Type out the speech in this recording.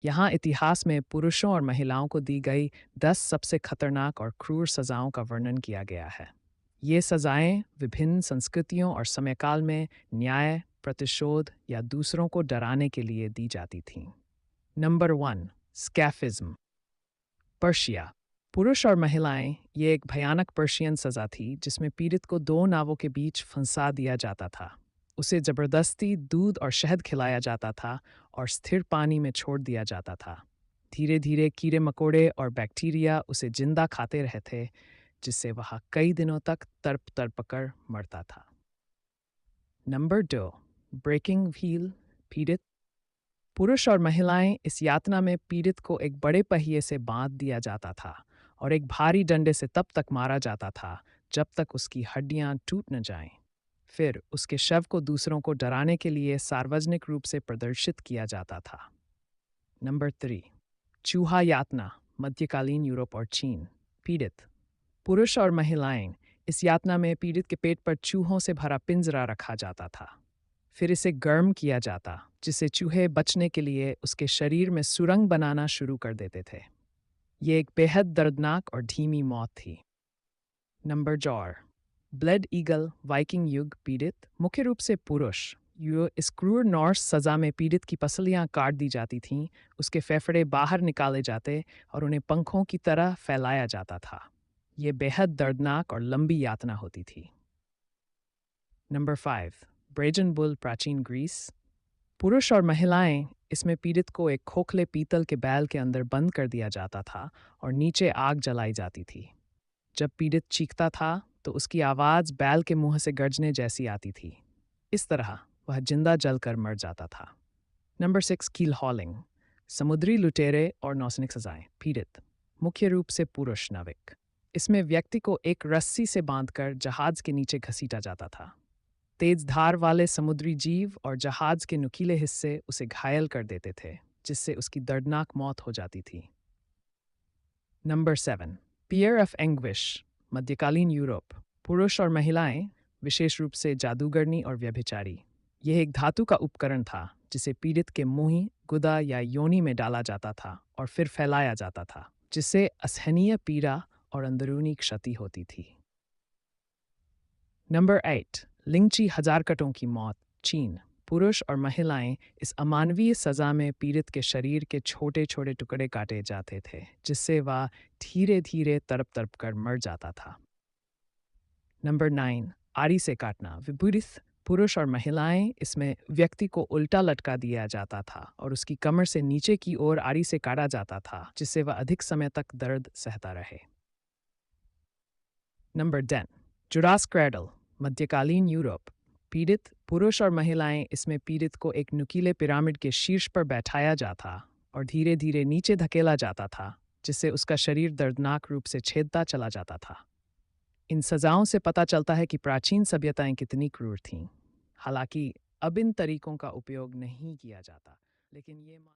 यहाँ इतिहास में पुरुषों और महिलाओं को दी गई 10 सबसे खतरनाक और क्रूर सजाओं का वर्णन किया गया है। ये सजाएं विभिन्न संस्कृतियों और समयकाल में न्याय, प्रतिशोध या दूसरों को डराने के लिए दी जाती थीं। नंबर 1, स्कैफिज्म। पर्शिया। पुरुष और महिलाएं, ये एक भयानक पर्शियन सजा थी जिसमें पीड़ित को दो नावों के बीच फंसा दिया जाता था। उसे जबरदस्ती दूध और शहद खिलाया जाता था और स्थिर पानी में छोड़ दिया जाता था। धीरे धीरे कीड़े मकोड़े और बैक्टीरिया उसे जिंदा खाते रहे थे, जिससे वह कई दिनों तक तड़प तड़प कर मरता था। Number 2, breaking wheel. पीड़ित। पुरुष और महिलाएं, इस यातना में पीड़ित को एक बड़े पहिए से बांध दिया जाता था और एक भारी डंडे से तब तक मारा जाता था जब तक उसकी हड्डियां टूट न जाएं। फिर उसके शव को दूसरों को डराने के लिए सार्वजनिक रूप से प्रदर्शित किया जाता था। नंबर 3, चूहा यातना। मध्यकालीन यूरोप और चीन। पीड़ित। पुरुष और महिलाएं, इस यातना में पीड़ित के पेट पर चूहों से भरा पिंजरा रखा जाता था। फिर इसे गर्म किया जाता, जिससे चूहे बचने के लिए उसके शरीर में सुरंग बनाना शुरू कर देते थे। ये एक बेहद दर्दनाक और धीमी मौत थी। Number 4, blood eagle. वाइकिंग युग। पीड़ित, मुख्य रूप से पुरुष, इस क्रूर नॉर्स सजा में पीड़ित की पसलियां काट दी जाती थीं, उसके फेफड़े बाहर निकाले जाते और उन्हें पंखों की तरह फैलाया जाता था। ये बेहद दर्दनाक और लंबी यातना होती थी। Number 5, brazen bull. प्राचीन ग्रीस। पुरुष और महिलाएं, इसमें पीड़ित को एक खोखले पीतल के बैल के अंदर बंद कर दिया जाता था और नीचे आग जलाई जाती थी। जब पीड़ित चीखता था तो उसकी आवाज़ बैल के मुंह से गर्जने जैसी आती थी। इस तरह वह जिंदा जलकर मर जाता था। नंबर 6, कील हॉलिंग। समुद्री लुटेरे और नौसैनिक सजाएं। पीड़ित, मुख्य रूप से पुरुष नाविक। इसमें व्यक्ति को एक रस्सी से बांधकर जहाज के नीचे घसीटा जाता था। तेज धार वाले समुद्री जीव और जहाज के नुकीले हिस्से उसे घायल कर देते थे, जिससे उसकी दर्दनाक मौत हो जाती थी। Number 7, pear of anguish. मध्यकालीन यूरोप। पुरुष और महिलाएं, विशेष रूप से जादूगरनी और व्यभिचारी। यह एक धातु का उपकरण था जिसे पीड़ित के मुंह, गुदा या योनि में डाला जाता था और फिर फैलाया जाता था, जिससे असहनीय पीड़ा और अंदरूनी क्षति होती थी। नंबर 8, लिंगची हजारकटों की मौत। चीन। पुरुष और महिलाएं, इस अमानवीय सजा में पीड़ित के शरीर के छोटे छोटे टुकड़े काटे जाते थे, जिससे वह धीरे धीरे तड़प तड़प कर मर जाता था। नंबर 9, आरी से काटना। विपरीत। पुरुष और महिलाएं, इसमें व्यक्ति को उल्टा लटका दिया जाता था और उसकी कमर से नीचे की ओर आरी से काटा जाता था, जिससे वह अधिक समय तक दर्द सहता रहे। Number 10, Judas cradle. मध्यकालीन यूरोप। पीड़ित, पुरुष और महिलाएं, इसमें पीड़ित को एक नुकीले पिरामिड के शीर्ष पर बैठाया जाता और धीरे धीरे नीचे धकेला जाता था, जिससे उसका शरीर दर्दनाक रूप से छेदता चला जाता था। इन सजाओं से पता चलता है कि प्राचीन सभ्यताएं कितनी क्रूर थीं। हालांकि अब इन तरीकों का उपयोग नहीं किया जाता, लेकिन ये